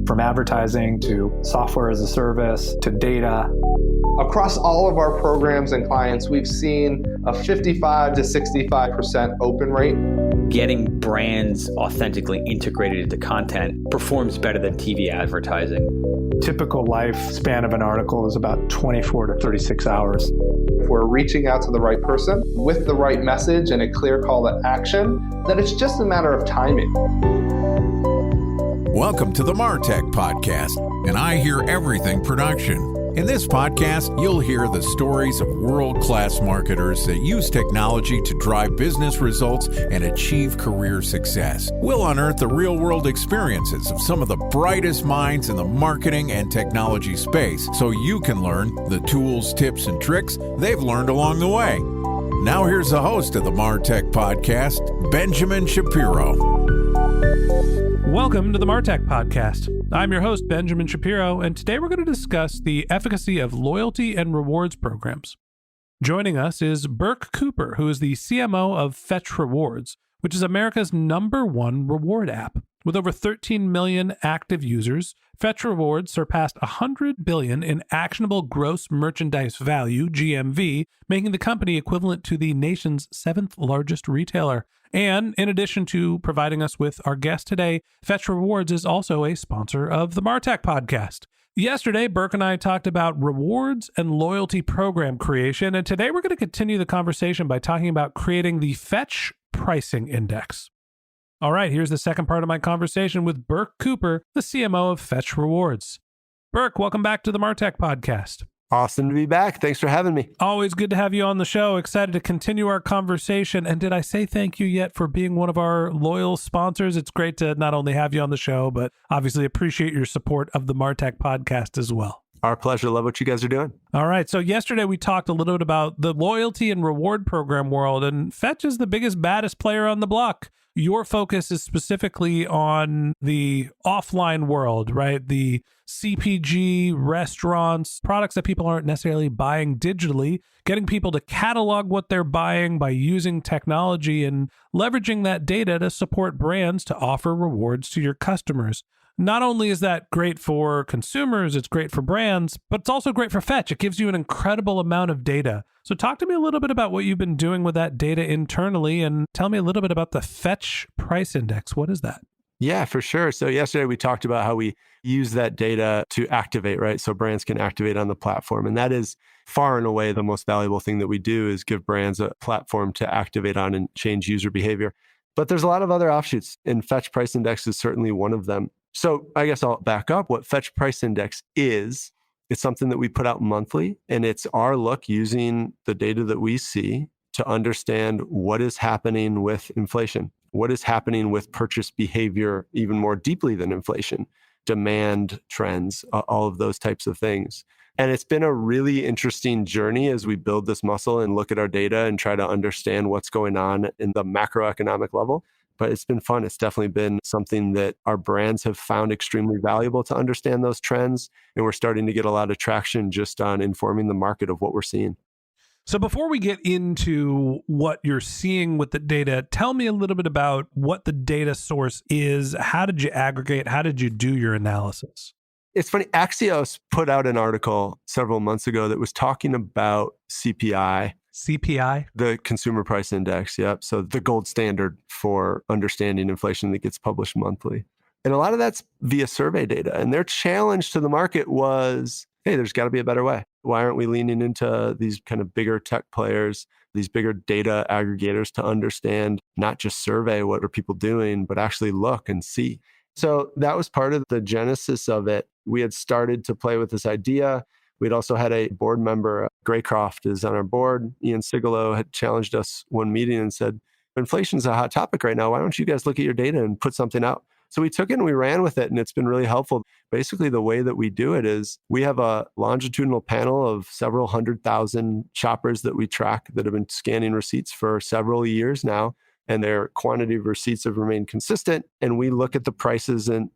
From advertising to software as a service to data. Across all of our programs and clients, we've seen a 55 to 65% open rate. Getting brands authentically integrated into content performs better than TV advertising. Typical lifespan of an article is about 24 to 36 hours. If we're reaching out to the right person with the right message and a clear call to action, then it's just a matter of timing. Welcome to the MarTech Podcast, and I Hear Everything production. In this podcast, you'll hear the stories of world-class marketers that use technology to drive business results and achieve career success. We'll unearth the real-world experiences of some of the brightest minds in the marketing and technology space so you can learn the tools, tips, and tricks they've learned along the way. Now here's the host of the MarTech Podcast, Benjamin Shapiro. Welcome to the MarTech Podcast. I'm your host, Benjamin Shapiro, and today we're going to discuss the efficacy of loyalty and rewards programs. Joining us is Birk Cooper, who is the CMO of Fetch Rewards, which is America's #1 reward app. With over 13 million active users, Fetch Rewards surpassed $100 billion in actionable gross merchandise value, GMV, making the company equivalent to the nation's 7th largest retailer. And in addition to providing us with our guest today, Fetch Rewards is also a sponsor of the MarTech Podcast. Yesterday, Birk and I talked about rewards and loyalty program creation, and today we're going to continue the conversation by talking about creating the Fetch Pricing Index. All right, here's the second part of my conversation with Birk Cooper, the CMO of Fetch Rewards. Birk, welcome back to the MarTech Podcast. Awesome to be back. Thanks for having me. Always good to have you on the show. Excited to continue our conversation. And did I say thank you yet for being one of our loyal sponsors? It's great to not only have you on the show, but obviously appreciate your support of the MarTech Podcast as well. Our pleasure. Love what you guys are doing. All right. So yesterday we talked a little bit about the loyalty and reward program world, and Fetch is the biggest, baddest player on the block. Your focus is specifically on the offline world, right? The CPG, restaurants, products that people aren't necessarily buying digitally, getting people to catalog what they're buying by using technology and leveraging that data to support brands to offer rewards to your customers. Not only is that great for consumers, it's great for brands, but it's also great for Fetch. It gives you an incredible amount of data. So talk to me a little bit about what you've been doing with that data internally, and tell me a little bit about the Fetch Price Index. What is that? Yeah, for sure. So yesterday we talked about how we use that data to activate, right? So brands can activate on the platform. And that is far and away the most valuable thing that we do, is give brands a platform to activate on and change user behavior. But there's a lot of other offshoots, and Fetch Price Index is certainly one of them. So I guess I'll back up. What Fetch Price Index is, it's something that we put out monthly, and it's our look using the data that we see to understand what is happening with inflation, what is happening with purchase behavior even more deeply than inflation, demand trends, all of those types of things. And it's been a really interesting journey as we build this muscle and look at our data and try to understand what's going on in the macroeconomic level. But it's been fun. It's definitely been something that our brands have found extremely valuable to understand those trends. And we're starting to get a lot of traction just on informing the market of what we're seeing. So before we get into what you're seeing with the data, tell me a little bit about what the data source is. How did you aggregate? How did you do your analysis? It's funny. Axios put out an article several months ago that was talking about CPI. CPI? The Consumer Price Index, yep. So the gold standard for understanding inflation that gets published monthly. And a lot of that's via survey data. And their challenge to the market was, hey, there's got to be a better way. Why aren't we leaning into these kind of bigger tech players, these bigger data aggregators to understand, not just survey what are people doing, but actually look and see. So that was part of the genesis of it. We had started to play with this idea. We'd also had a board member, Graycroft is on our board. Ian Sigalo had challenged us one meeting and said, inflation's a hot topic right now. Why don't you guys look at your data and put something out? So we took it and we ran with it, and it's been really helpful. Basically, the way that we do it is we have a longitudinal panel of several 100,000 shoppers that we track that have been scanning receipts for several years now, and their quantity of receipts have remained consistent. And we look at the prices and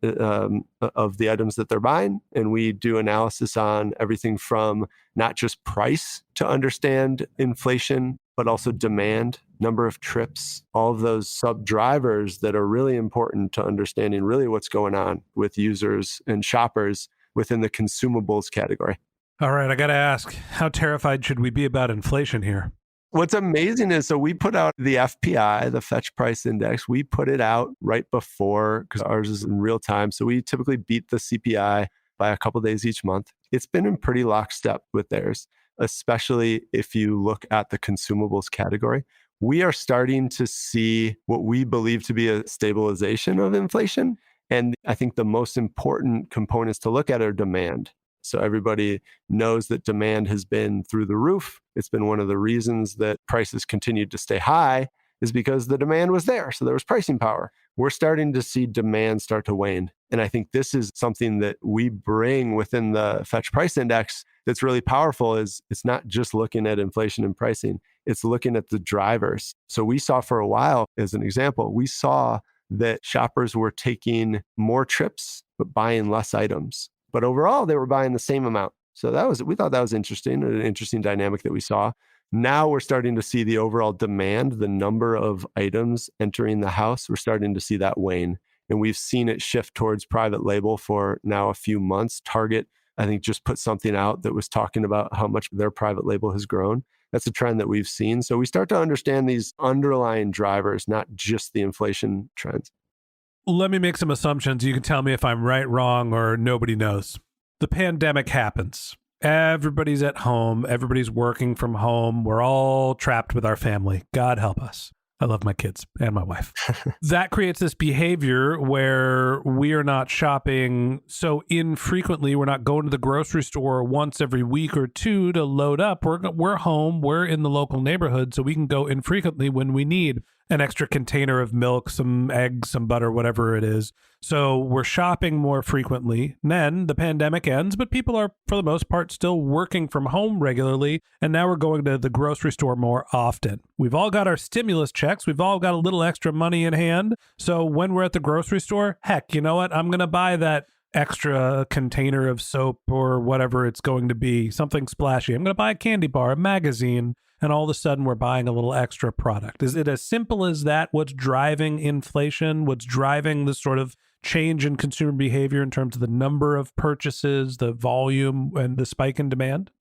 of the items that they're buying, and we do analysis on everything from not just price to understand inflation, but also demand, number of trips, all of those sub-drivers that are really important to understanding really what's going on with users and shoppers within the consumables category. All right, I got to ask, how terrified should we be about inflation here? What's amazing is, so we put out the FPI, the Fetch Price Index. We put it out right before, because ours is in real time. So we typically beat the CPI by a couple of days each month. It's been in pretty lockstep with theirs, especially if you look at the consumables category. We are starting to see what we believe to be a stabilization of inflation. And I think the most important components to look at are demand. So everybody knows that demand has been through the roof. It's been one of the reasons that prices continued to stay high is because the demand was there. So there was pricing power. We're starting to see demand start to wane. And I think this is something that we bring within the Fetch Price Index that's really powerful is it's not just looking at inflation and pricing, it's looking at the drivers. So we saw for a while, as an example, we saw that shoppers were taking more trips, but buying less items. But overall, they were buying the same amount. So we thought that was interesting, an interesting dynamic that we saw. Now we're starting to see the overall demand, the number of items entering the house, we're starting to see that wane. And we've seen it shift towards private label for now a few months. Target, I think, just put something out that was talking about how much their private label has grown. That's a trend that we've seen. So we start to understand these underlying drivers, not just the inflation trends. Let me make some assumptions. You can tell me if I'm right, wrong, or nobody knows. The pandemic happens. Everybody's at home. Everybody's working from home. We're all trapped with our family. God help us. I love my kids and my wife. That creates this behavior where we are not shopping so infrequently. We're not going to the grocery store once every week or two to load up. We're home. We're in the local neighborhood, so we can go infrequently when we need an extra container of milk, some eggs, some butter, whatever it is. So we're shopping more frequently. Then the pandemic ends, but people are, for the most part, still working from home regularly. And now we're going to the grocery store more often. We've all got our stimulus checks. We've all got a little extra money in hand. So when we're at the grocery store, heck, you know what? I'm going to buy that extra container of soap or whatever it's going to be, something splashy. I'm going to buy a candy bar, a magazine, and all of a sudden we're buying a little extra product. Is it as simple as that? What's driving inflation? What's driving this sort of change in consumer behavior in terms of the number of purchases, the volume, and the spike in demand?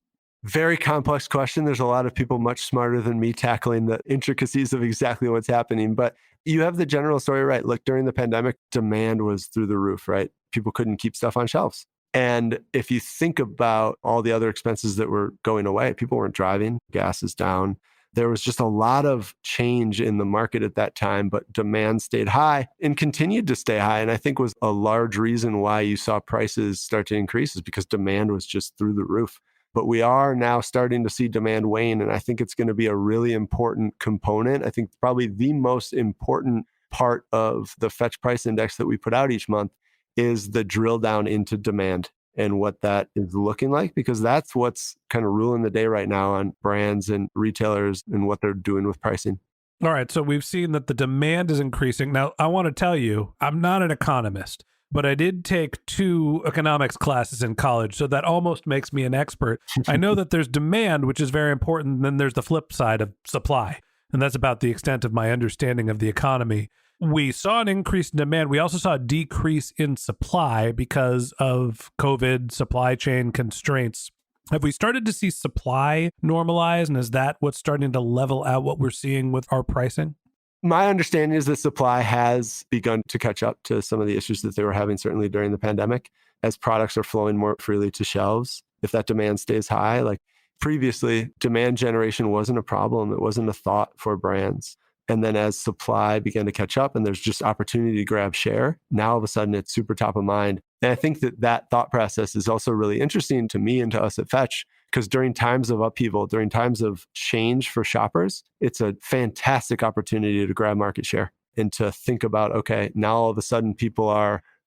Very complex question. There's a lot of people much smarter than me tackling the intricacies of exactly what's happening. But you have the general story right. Look, during the pandemic, demand was through the roof, right? People couldn't keep stuff on shelves. And if you think about all the other expenses that were going away, people weren't driving, gas is down. There was just a lot of change in the market at that time, but demand stayed high and continued to stay high. And I think was a large reason why you saw prices start to increase is because demand was just through the roof. But we are now starting to see demand wane. And I think it's going to be a really important component. I think probably the most important part of the Fetch Price Index that we put out each month is the drill down into demand and what that is looking like, because that's what's kind of ruling the day right now on brands and retailers and what they're doing with pricing. All right. So we've seen that the demand is increasing. Now, I want to tell you, I'm not an economist, but I did take 2 economics classes in college, so that almost makes me an expert. I know that there's demand, which is very important, and then there's the flip side of supply, and that's about the extent of my understanding of the economy. We saw an increase in demand. We also saw a decrease in supply because of COVID, supply chain constraints. Have we started to see supply normalize, and is that what's starting to level out what we're seeing with our pricing? My understanding is that supply has begun to catch up to some of the issues that they were having, certainly during the pandemic, as products are flowing more freely to shelves. If that demand stays high, like previously, demand generation wasn't a problem. It wasn't a thought for brands. And then as supply began to catch up and there's just opportunity to grab share, now all of a sudden it's super top of mind. And I think that thought process is also really interesting to me and to us at Fetch, because during times of upheaval, during times of change for shoppers, it's a fantastic opportunity to grab market share and to think about, okay, now all of a sudden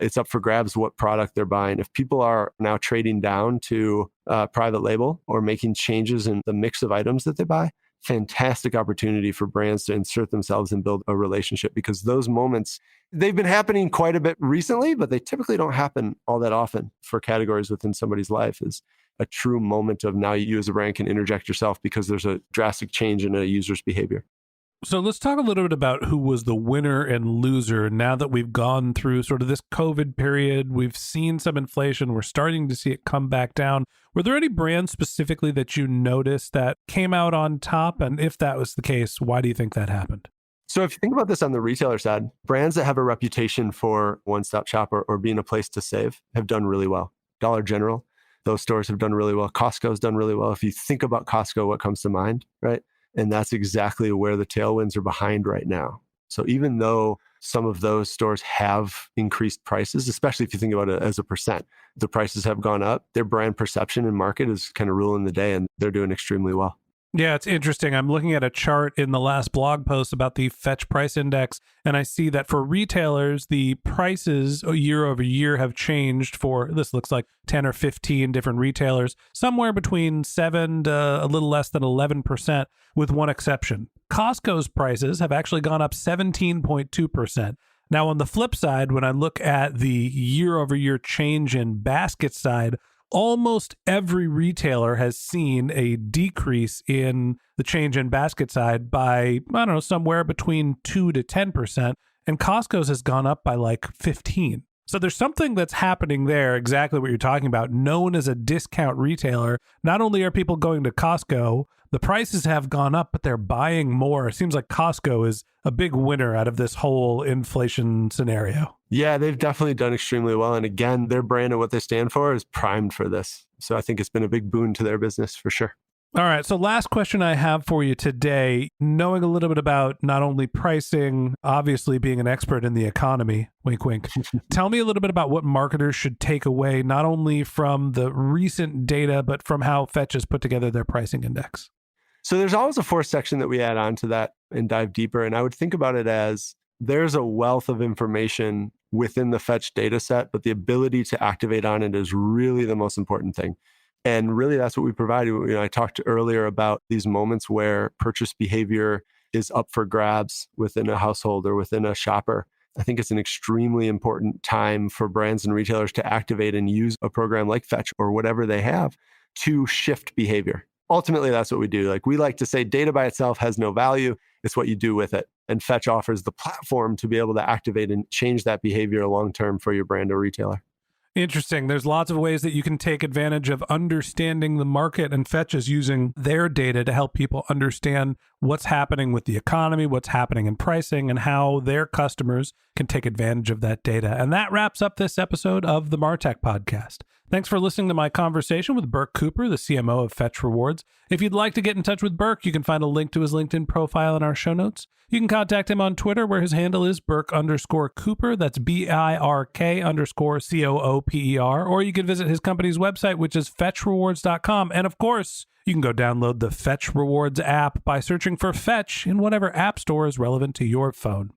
it's up for grabs what product they're buying. If people are now trading down to private label or making changes in the mix of items that they buy, fantastic opportunity for brands to insert themselves and build a relationship, because those moments, they've been happening quite a bit recently, but they typically don't happen all that often for categories within somebody's life. Is a true moment of now you as a brand can interject yourself because there's a drastic change in a user's behavior. So let's talk a little bit about who was the winner and loser now that we've gone through sort of this COVID period. We've seen some inflation. We're starting to see it come back down. Were there any brands specifically that you noticed that came out on top? And if that was the case, why do you think that happened? So if you think about this on the retailer side, brands that have a reputation for one-stop shop or being a place to save have done really well. Dollar General, those stores have done really well. Costco's done really well. If you think about Costco, what comes to mind, right? And that's exactly where the tailwinds are behind right now. So even though some of those stores have increased prices, especially if you think about it as a percent, the prices have gone up, their brand perception and market is kind of ruling the day and they're doing extremely well. Yeah, it's interesting. I'm looking at a chart in the last blog post about the Fetch Price Index, and I see that for retailers, the prices year over year have changed for, this looks like 10 or 15 different retailers, somewhere between 7 to a little less than 11%, with one exception. Costco's prices have actually gone up 17.2%. Now, on the flip side, when I look at the year over year change in basket side, almost every retailer has seen a decrease in the change in basket side by, I don't know, somewhere between 2 to 10%, and Costco's has gone up by like 15. So there's something that's happening there, exactly what you're talking about. Known as a discount retailer, not only are people going to Costco, the prices have gone up, but they're buying more. It seems like Costco is a big winner out of this whole inflation scenario. Yeah, they've definitely done extremely well. And again, their brand and what they stand for is primed for this. So I think it's been a big boon to their business for sure. All right. So last question I have for you today, knowing a little bit about not only pricing, obviously being an expert in the economy, wink, wink, tell me a little bit about what marketers should take away, not only from the recent data, but from how Fetch has put together their pricing index. So there's always a fourth section that we add on to that and dive deeper. And I would think about it as there's a wealth of information within the Fetch data set, but the ability to activate on it is really the most important thing. And really, that's what we provide. I talked earlier about these moments where purchase behavior is up for grabs within a household or within a shopper. I think it's an extremely important time for brands and retailers to activate and use a program like Fetch or whatever they have to shift behavior. Ultimately, that's what we do. Like we like to say, data by itself has no value. It's what you do with it. And Fetch offers the platform to be able to activate and change that behavior long-term for your brand or retailer. Interesting. There's lots of ways that you can take advantage of understanding the market, and Fetch is using their data to help people understand what's happening with the economy, what's happening in pricing, and how their customers can take advantage of that data. And that wraps up this episode of the MarTech Podcast. Thanks for listening to my conversation with Birk Cooper, the CMO of Fetch Rewards. If you'd like to get in touch with Birk, you can find a link to his LinkedIn profile in our show notes. You can contact him on Twitter, where his handle is Birk_Cooper. That's BIRK_COOPER. Or you can visit his company's website, which is fetchrewards.com. And of course, you can go download the Fetch Rewards app by searching for Fetch in whatever app store is relevant to your phone.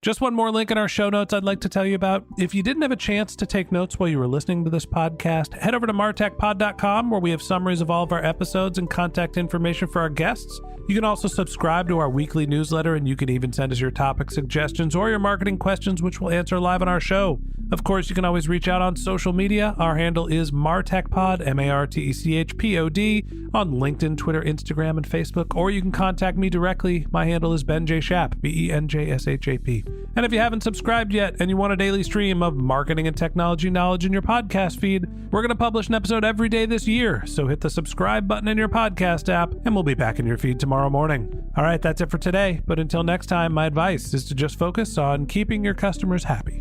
Just one more link in our show notes I'd like to tell you about. If you didn't have a chance to take notes while you were listening to this podcast, head over to martechpod.com, where we have summaries of all of our episodes and contact information for our guests. You can also subscribe to our weekly newsletter, and you can even send us your topic suggestions or your marketing questions, which we'll answer live on our show. Of course, you can always reach out on social media. Our handle is MarTechPod, MarTechPod, on LinkedIn, Twitter, Instagram, and Facebook. Or you can contact me directly. My handle is Ben J. Shap, BenJShap. And if you haven't subscribed yet and you want a daily stream of marketing and technology knowledge in your podcast feed, we're going to publish an episode every day this year. So hit the subscribe button in your podcast app, and we'll be back in your feed tomorrow morning. All right, that's it for today. But until next time, my advice is to just focus on keeping your customers happy.